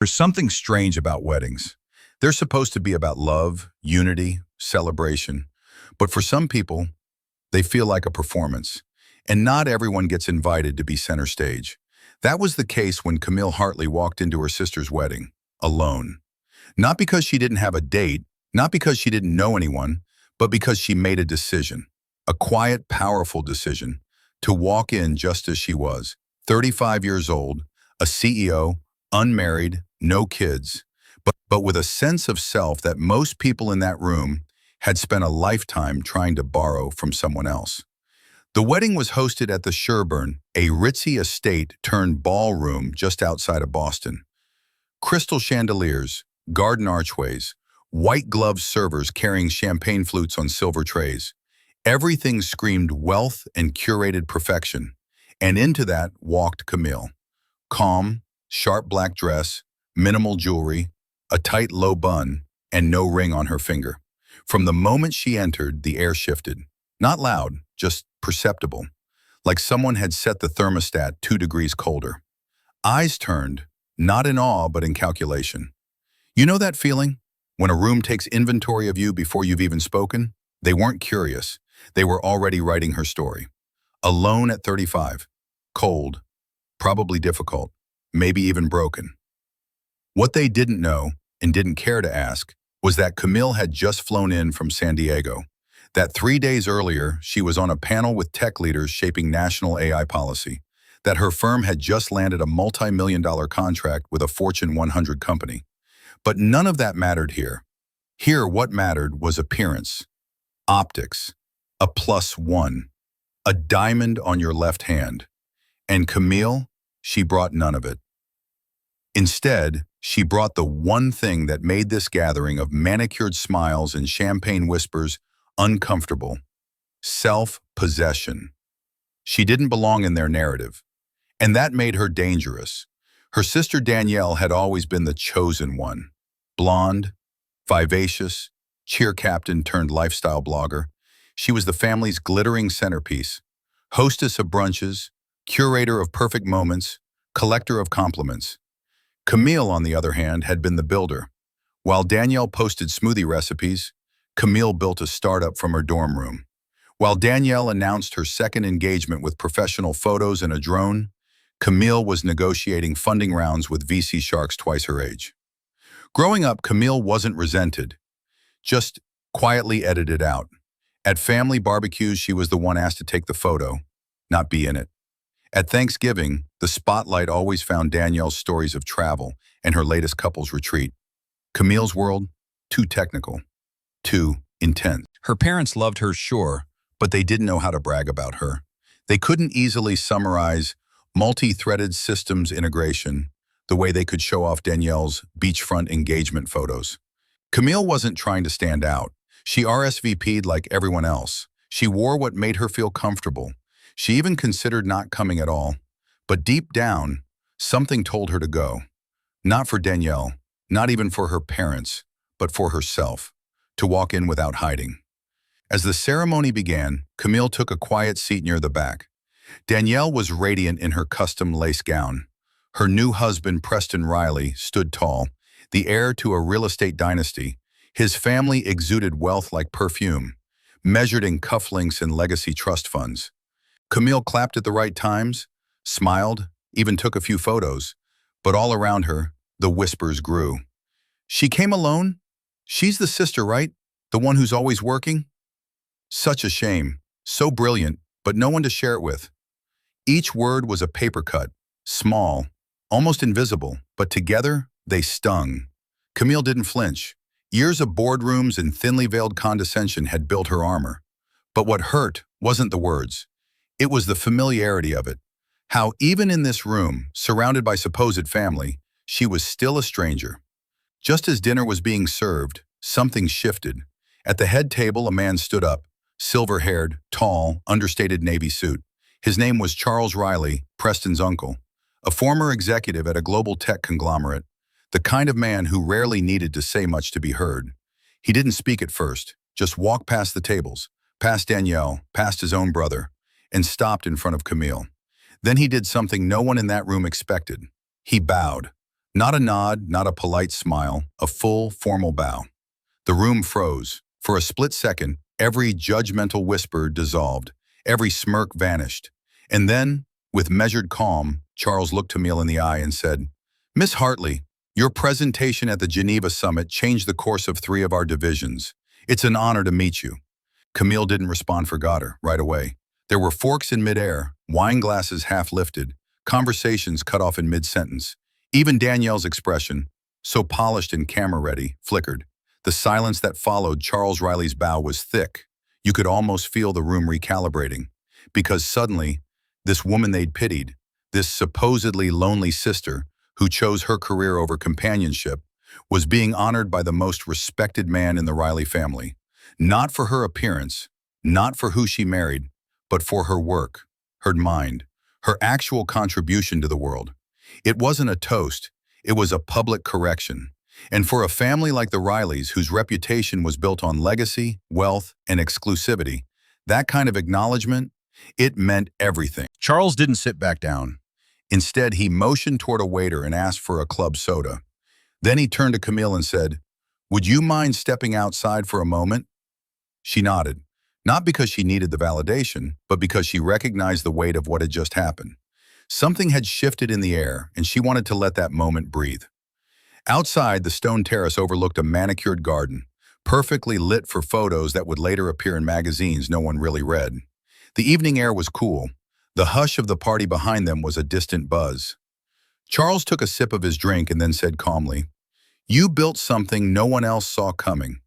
There's something strange about weddings. They're supposed to be about love, unity, celebration. But for some people, they feel like a performance. And not everyone gets invited to be center stage. That was the case when Camille Hartley walked into her sister's wedding, alone. Not because she didn't have a date, not because she didn't know anyone, but because she made a decision. A quiet, powerful decision to walk in just as she was, 35 years old, a CEO, unmarried, no kids, but with a sense of self that most people in that room had spent a lifetime trying to borrow from someone else. The wedding was hosted at the Sherburne, a ritzy estate turned ballroom just outside of Boston. Crystal chandeliers, garden archways, white-gloved servers carrying champagne flutes on silver trays. Everything screamed wealth and curated perfection. And into that walked Camille. Calm, sharp black dress, minimal jewelry, a tight low bun, and no ring on her finger. From the moment she entered, the air shifted. Not loud, just perceptible, like someone had set the thermostat 2 degrees colder. Eyes turned, not in awe, but in calculation. You know that feeling? When a room takes inventory of you before you've even spoken? They weren't curious. They were already writing her story. Alone at 35. Cold. Probably difficult. Maybe even broken. What they didn't know, and didn't care to ask, was that Camille had just flown in from San Diego. That 3 days earlier, she was on a panel with tech leaders shaping national AI policy. That her firm had just landed a multi-million-dollar contract with a Fortune 100 company. But none of that mattered here. Here, what mattered was appearance, optics, a +1, a diamond on your left hand. And Camille, she brought none of it. Instead, she brought the one thing that made this gathering of manicured smiles and champagne whispers uncomfortable: self-possession. She didn't belong in their narrative, and that made her dangerous. Her sister Danielle had always been the chosen one. Blonde, vivacious, cheer captain turned lifestyle blogger. She was the family's glittering centerpiece, hostess of brunches, curator of perfect moments, collector of compliments. Camille, on the other hand, had been the builder. While Danielle posted smoothie recipes, Camille built a startup from her dorm room. While Danielle announced her second engagement with professional photos and a drone, Camille was negotiating funding rounds with VC sharks twice her age. Growing up, Camille wasn't resented, just quietly edited out. At family barbecues, she was the one asked to take the photo, not be in it. At Thanksgiving, the spotlight always found Danielle's stories of travel and her latest couple's retreat. Camille's world, too technical, too intense. Her parents loved her, sure, but they didn't know how to brag about her. They couldn't easily summarize multi-threaded systems integration the way they could show off Danielle's beachfront engagement photos. Camille wasn't trying to stand out. She RSVP'd like everyone else. She wore what made her feel comfortable. She even considered not coming at all. But deep down, something told her to go. Not for Danielle, not even for her parents, but for herself, to walk in without hiding. As the ceremony began, Camille took a quiet seat near the back. Danielle was radiant in her custom lace gown. Her new husband, Preston Reilly, stood tall, the heir to a real estate dynasty. His family exuded wealth like perfume, measured in cufflinks and legacy trust funds. Camille clapped at the right times, smiled, even took a few photos, but all around her, the whispers grew. She came alone? She's the sister, right? The one who's always working? Such a shame, so brilliant, but no one to share it with. Each word was a paper cut, small, almost invisible, but together they stung. Camille didn't flinch. Years of boardrooms and thinly veiled condescension had built her armor. But what hurt wasn't the words. It was the familiarity of it. How even in this room, surrounded by supposed family, she was still a stranger. Just as dinner was being served, something shifted. At the head table, a man stood up, silver-haired, tall, understated navy suit. His name was Charles Reilly, Preston's uncle, a former executive at a global tech conglomerate, the kind of man who rarely needed to say much to be heard. He didn't speak at first, just walked past the tables, past Danielle, past his own brother, and stopped in front of Camille. Then he did something no one in that room expected. He bowed, Not a nod, not a polite smile, a full, formal bow. The room froze. For a split second, every judgmental whisper dissolved, every smirk vanished. And then, with measured calm, Charles looked Camille in the eye and said, "Miss Hartley, your presentation at the Geneva Summit changed the course of 3 of our divisions. It's an honor to meet you." Camille didn't respond for Goddard right away. There were forks in midair, wine glasses half lifted, conversations cut off in mid-sentence. Even Danielle's expression, so polished and camera-ready, flickered. The silence that followed Charles Reilly's bow was thick. You could almost feel the room recalibrating. Because suddenly, this woman they'd pitied, this supposedly lonely sister who chose her career over companionship, was being honored by the most respected man in the Reilly family. Not for her appearance, not for who she married, but for her work, her mind, her actual contribution to the world. It wasn't a toast, it was a public correction. And for a family like the Reillys, whose reputation was built on legacy, wealth, and exclusivity, that kind of acknowledgement, it meant everything. Charles didn't sit back down. Instead, he motioned toward a waiter and asked for a club soda. Then he turned to Camille and said, "Would you mind stepping outside for a moment?" She nodded, not because she needed the validation, but because she recognized the weight of what had just happened. Something had shifted in the air, and she wanted to let that moment breathe. Outside, the stone terrace overlooked a manicured garden, perfectly lit for photos that would later appear in magazines no one really read. The evening air was cool. The hush of the party behind them was a distant buzz. Charles took a sip of his drink and then said calmly, "You built something no one else saw coming.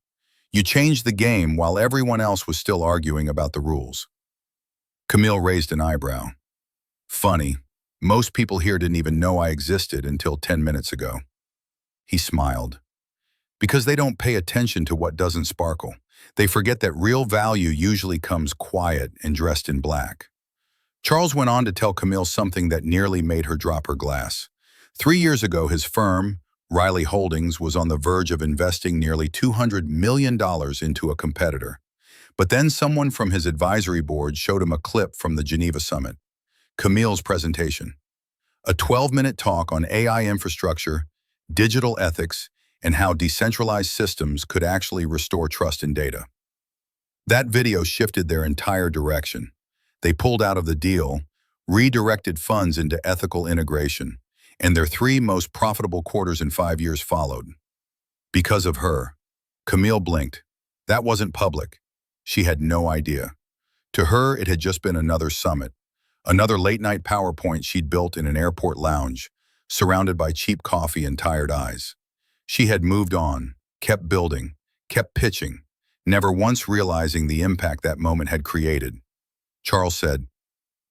You changed the game while everyone else was still arguing about the rules." Camille raised an eyebrow. "Funny. Most people here didn't even know I existed until 10 minutes ago." He smiled. "Because they don't pay attention to what doesn't sparkle. They forget that real value usually comes quiet and dressed in black." Charles went on to tell Camille something that nearly made her drop her glass. 3 years ago, his firm, Reilly Holdings, was on the verge of investing nearly $200 million into a competitor. But then someone from his advisory board showed him a clip from the Geneva Summit. Camille's presentation. A 12-minute talk on AI infrastructure, digital ethics, and how decentralized systems could actually restore trust in data. That video shifted their entire direction. They pulled out of the deal, redirected funds into ethical integration, and their 3 most profitable quarters in 5 years followed. Because of her. Camille blinked. That wasn't public. She had no idea. To her, it had just been another summit, another late-night PowerPoint she'd built in an airport lounge, surrounded by cheap coffee and tired eyes. She had moved on, kept building, kept pitching, never once realizing the impact that moment had created. Charles said,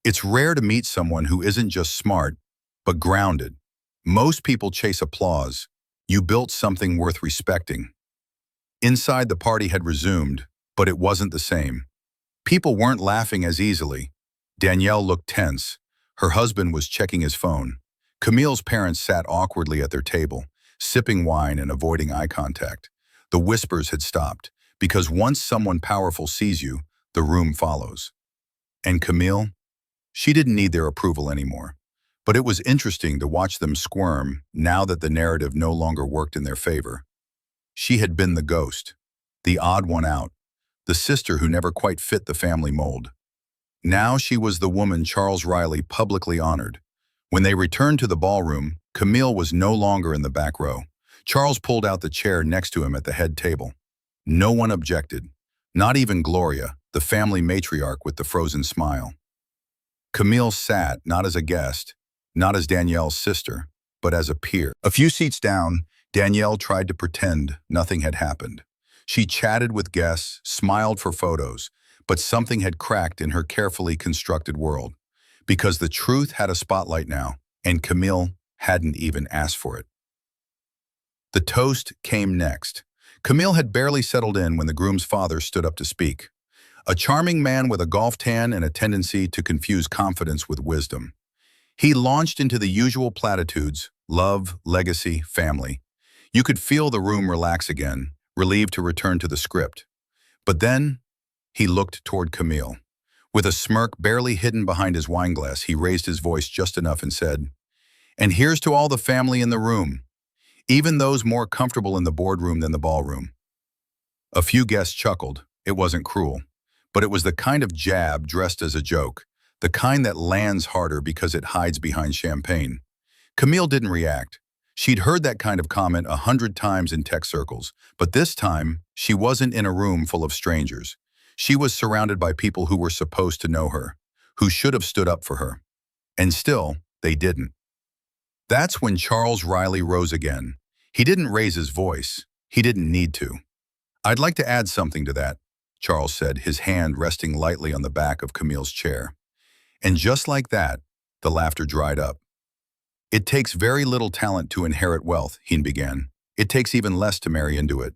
"It's rare to meet someone who isn't just smart, but grounded. Most people chase applause. You built something worth respecting." Inside, the party had resumed, but it wasn't the same. People weren't laughing as easily. Danielle looked tense. Her husband was checking his phone. Camille's parents sat awkwardly at their table, sipping wine and avoiding eye contact. The whispers had stopped, because once someone powerful sees you, the room follows. And Camille? She didn't need their approval anymore. But it was interesting to watch them squirm now that the narrative no longer worked in their favor. She had been the ghost, the odd one out, the sister who never quite fit the family mold. Now she was the woman Charles Reilly publicly honored. When they returned to the ballroom, Camille was no longer in the back row. Charles pulled out the chair next to him at the head table. No one objected, not even Gloria, the family matriarch with the frozen smile. Camille sat not as a guest, not as Danielle's sister, but as a peer. A few seats down, Danielle tried to pretend nothing had happened. She chatted with guests, smiled for photos, but something had cracked in her carefully constructed world. Because the truth had a spotlight now, and Camille hadn't even asked for it. The toast came next. Camille had barely settled in when the groom's father stood up to speak. A charming man with a golf tan and a tendency to confuse confidence with wisdom. He launched into the usual platitudes: love, legacy, family. You could feel the room relax again, relieved to return to the script. But then, he looked toward Camille. With a smirk barely hidden behind his wineglass, he raised his voice just enough and said, And here's to all the family in the room, even those more comfortable in the boardroom than the ballroom. A few guests chuckled. It wasn't cruel, but it was the kind of jab dressed as a joke, the kind that lands harder because it hides behind champagne. Camille didn't react. She'd heard that kind of comment 100 times in tech circles, but this time, she wasn't in a room full of strangers. She was surrounded by people who were supposed to know her, who should have stood up for her. And still, they didn't. That's when Charles Reilly rose again. He didn't raise his voice. He didn't need to. "I'd like to add something to that," Charles said, his hand resting lightly on the back of Camille's chair. And just like that, the laughter dried up. "It takes very little talent to inherit wealth," he began. "It takes even less to marry into it.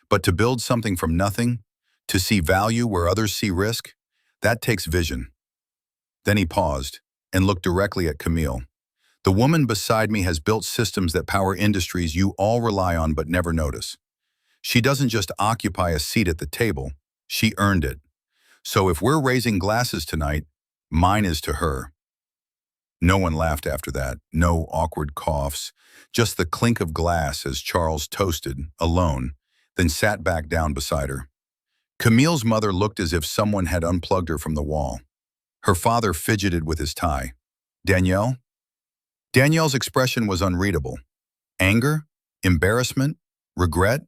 But to build something from nothing, to see value where others see risk, that takes vision." Then he paused and looked directly at Camille. "The woman beside me has built systems that power industries you all rely on but never notice. She doesn't just occupy a seat at the table, she earned it. So if we're raising glasses tonight, mine is to her." No one laughed after that, no awkward coughs, just the clink of glass as Charles toasted, alone, then sat back down beside her. Camille's mother looked as if someone had unplugged her from the wall. Her father fidgeted with his tie. "Danielle?" Danielle's expression was unreadable. Anger? Embarrassment? Regret?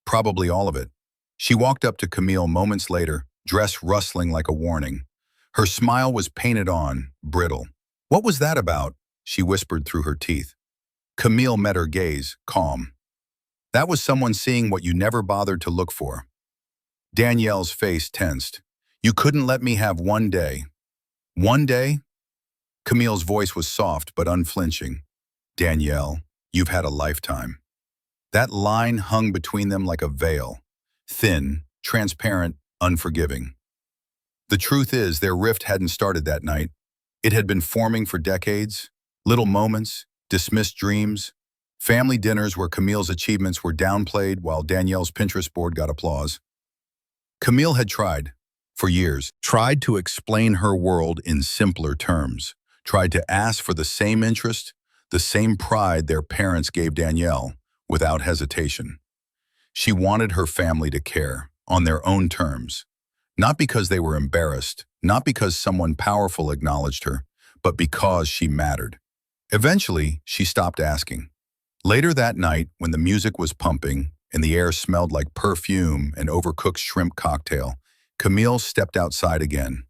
Probably all of it. She walked up to Camille moments later, dress rustling like a warning. Her smile was painted on, brittle. "What was that about?" she whispered through her teeth. Camille met her gaze, calm. "That was someone seeing what you never bothered to look for." Danielle's face tensed. "You couldn't let me have one day." "One day?" Camille's voice was soft but unflinching. "Danielle, you've had a lifetime." That line hung between them like a veil, thin, transparent, unforgiving. The truth is, their rift hadn't started that night. It had been forming for decades. Little moments, dismissed dreams, family dinners where Camille's achievements were downplayed while Danielle's Pinterest board got applause. Camille had tried, for years, tried to explain her world in simpler terms, tried to ask for the same interest, the same pride their parents gave Danielle, without hesitation. She wanted her family to care, on their own terms. Not because they were embarrassed, not because someone powerful acknowledged her, but because she mattered. Eventually, she stopped asking. Later that night, when the music was pumping and the air smelled like perfume and overcooked shrimp cocktail, Camille stepped outside again.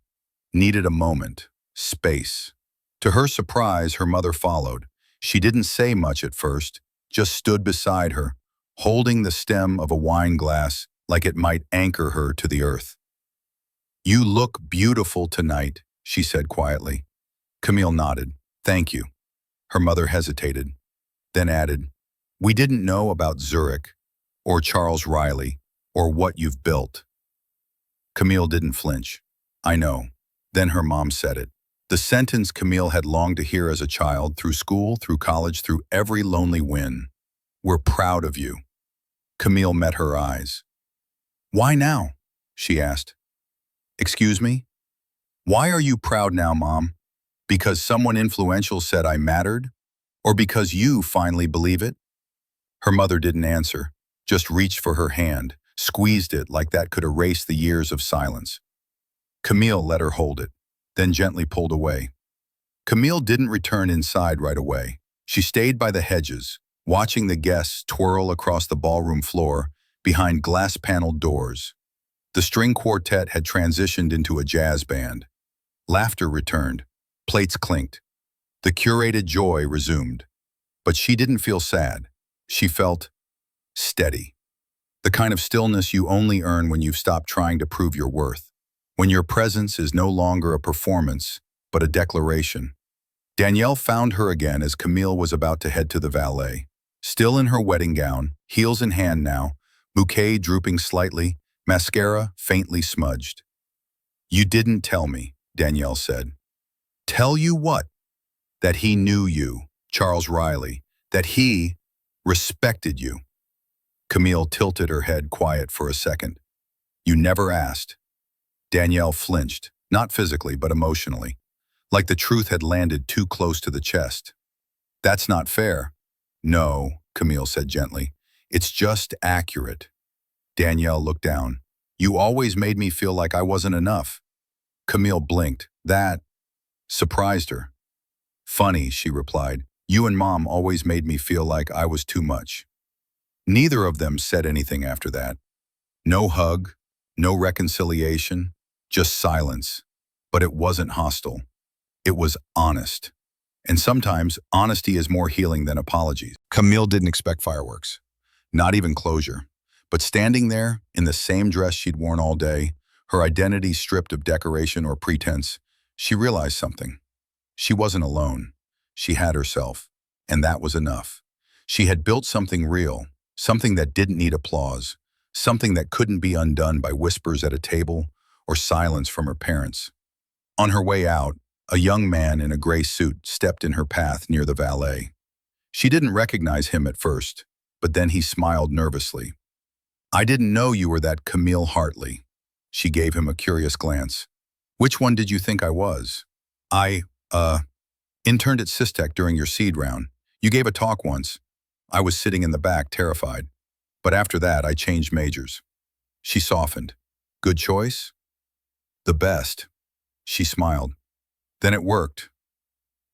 Needed a moment. Space. To her surprise, her mother followed. She didn't say much at first, just stood beside her, holding the stem of a wine glass like it might anchor her to the earth. "You look beautiful tonight," she said quietly. Camille nodded. "Thank you." Her mother hesitated, then added, "We didn't know about Zurich, or Charles Reilly, or what you've built." Camille didn't flinch. "I know." Then her mom said it. The sentence Camille had longed to hear as a child, through school, through college, through every lonely win. "We're proud of you." Camille met her eyes. "Why now?" she asked. "Excuse me? Why are you proud now, Mom? Because someone influential said I mattered? Or because you finally believe it?" Her mother didn't answer, just reached for her hand, squeezed it like that could erase the years of silence. Camille let her hold it, then gently pulled away. Camille didn't return inside right away. She stayed by the hedges, watching the guests twirl across the ballroom floor behind glass-paneled doors. The string quartet had transitioned into a jazz band. Laughter returned. Plates clinked. The curated joy resumed. But she didn't feel sad. She felt steady. The kind of stillness you only earn when you've stopped trying to prove your worth. When your presence is no longer a performance, but a declaration. Danielle found her again as Camille was about to head to the valet. Still in her wedding gown, heels in hand now, bouquet drooping slightly, mascara faintly smudged. "You didn't tell me," Danielle said. "Tell you what?" "That he knew you, Charles Reilly. That he respected you." Camille tilted her head quiet for a second. "You never asked." Danielle flinched, not physically but emotionally, like the truth had landed too close to the chest. That's not fair. No, Camille said gently. It's just accurate. Danielle looked down. You always made me feel like I wasn't enough. Camille blinked. That surprised her. Funny, she replied. You and Mom always made me feel like I was too much. Neither of them said anything after that. No hug, no reconciliation, just silence. But it wasn't hostile. It was honest. And sometimes, honesty is more healing than apologies. Camille didn't expect fireworks. Not even closure. But standing there, in the same dress she'd worn all day, her identity stripped of decoration or pretense, she realized something. She wasn't alone. She had herself. And that was enough. She had built something real, something that didn't need applause, something that couldn't be undone by whispers at a table or silence from her parents. On her way out, a young man in a gray suit stepped in her path near the valet. She didn't recognize him at first, but then he smiled nervously. I didn't know you were that Camille Hartley. She gave him a curious glance. Which one did you think I was? I, interned at Systech during your seed round. You gave a talk once. I was sitting in the back, terrified. But after that, I changed majors. She softened. Good choice? The best. She smiled. Then it worked.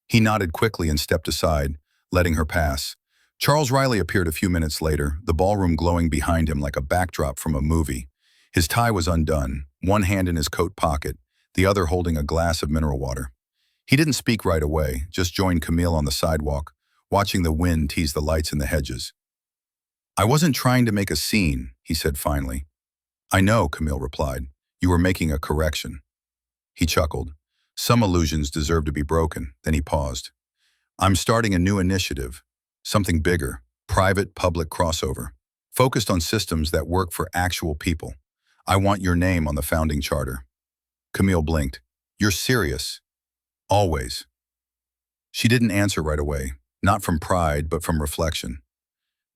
He nodded quickly and stepped aside, letting her pass. Charles Reilly appeared a few minutes later, the ballroom glowing behind him like a backdrop from a movie. His tie was undone, one hand in his coat pocket, the other holding a glass of mineral water. He didn't speak right away, just joined Camille on the sidewalk, watching the wind tease the lights in the hedges. I wasn't trying to make a scene, he said finally. I know, Camille replied. You were making a correction. He chuckled. Some illusions deserve to be broken. Then he paused. I'm starting a new initiative, something bigger, private, public crossover, focused on systems that work for actual people. I want your name on the founding charter. Camille blinked. You're serious? Always. She didn't answer right away, not from pride, but from reflection.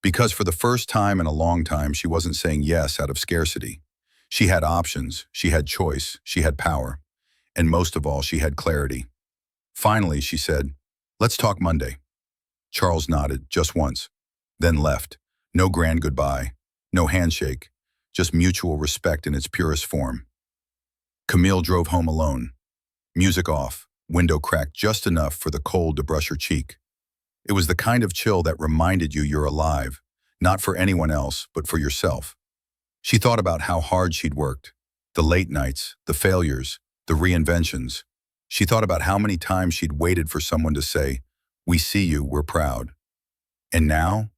Because for the first time in a long time, she wasn't saying yes out of scarcity. She had options, she had choice, she had power. And most of all, she had clarity. Finally, she said, let's talk Monday. Charles nodded, just once, then left. No grand goodbye, no handshake, just mutual respect in its purest form. Camille drove home alone. Music off, window cracked just enough for the cold to brush her cheek. It was the kind of chill that reminded you you're alive, not for anyone else, but for yourself. She thought about how hard she'd worked, the late nights, the failures, the reinventions. She thought about how many times she'd waited for someone to say, we see you, we're proud. And now,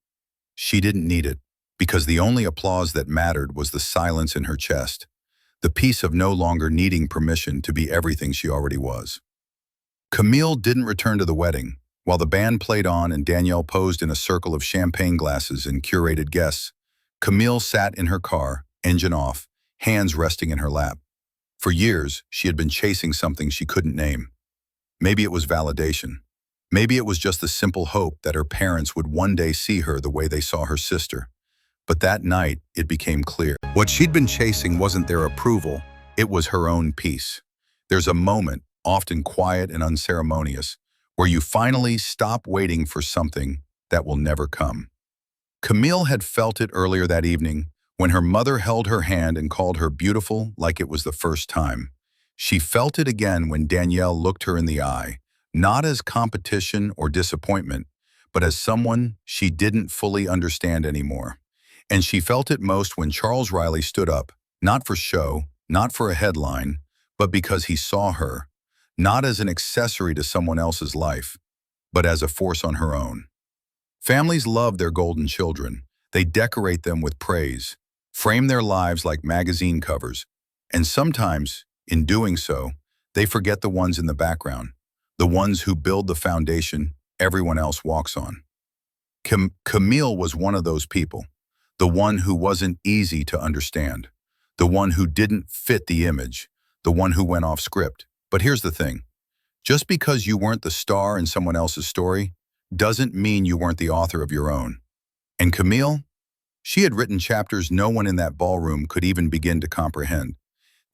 she didn't need it, because the only applause that mattered was the silence in her chest, the peace of no longer needing permission to be everything she already was. Camille didn't return to the wedding. While the band played on and Danielle posed in a circle of champagne glasses and curated guests, Camille sat in her car, engine off, hands resting in her lap. For years, she had been chasing something she couldn't name. Maybe it was validation. Maybe it was just the simple hope that her parents would one day see her the way they saw her sister. But that night, it became clear. What she'd been chasing wasn't their approval, it was her own peace. There's a moment, often quiet and unceremonious, where you finally stop waiting for something that will never come. Camille had felt it earlier that evening when her mother held her hand and called her beautiful like it was the first time. She felt it again when Danielle looked her in the eye, not as competition or disappointment, but as someone she didn't fully understand anymore. And she felt it most when Charles Reilly stood up, not for show, not for a headline, but because he saw her, not as an accessory to someone else's life, but as a force on her own. Families love their golden children. They decorate them with praise, frame their lives like magazine covers, and sometimes, in doing so, they forget the ones in the background, the ones who build the foundation everyone else walks on. Camille was one of those people, the one who wasn't easy to understand, the one who didn't fit the image, the one who went off script. But here's the thing. Just because you weren't the star in someone else's story doesn't mean you weren't the author of your own. And Camille? She had written chapters no one in that ballroom could even begin to comprehend.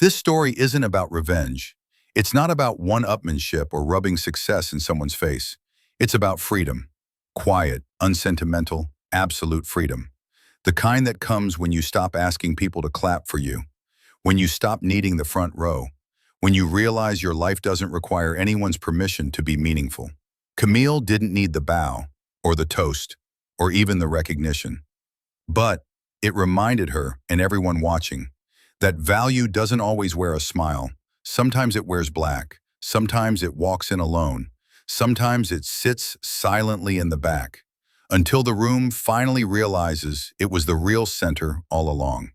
This story isn't about revenge. It's not about one-upmanship or rubbing success in someone's face. It's about freedom. Quiet, unsentimental, absolute freedom. The kind that comes when you stop asking people to clap for you, when you stop needing the front row, when you realize your life doesn't require anyone's permission to be meaningful. Camille didn't need the bow, or the toast, or even the recognition. But it reminded her, and everyone watching, that value doesn't always wear a smile. Sometimes it wears black. Sometimes it walks in alone. Sometimes it sits silently in the back, until the room finally realizes it was the real center all along.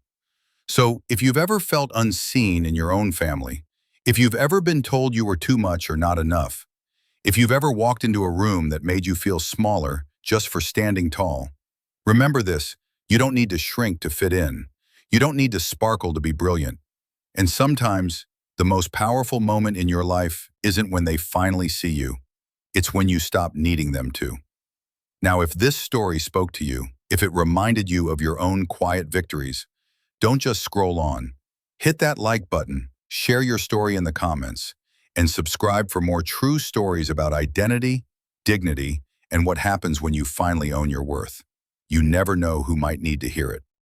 So, if you've ever felt unseen in your own family, if you've ever been told you were too much or not enough, if you've ever walked into a room that made you feel smaller just for standing tall, remember this: you don't need to shrink to fit in. You don't need to sparkle to be brilliant. And sometimes, the most powerful moment in your life isn't when they finally see you. It's when you stop needing them to. Now, if this story spoke to you, if it reminded you of your own quiet victories, don't just scroll on. Hit that like button, share your story in the comments, and subscribe for more true stories about identity, dignity, and what happens when you finally own your worth. You never know who might need to hear it.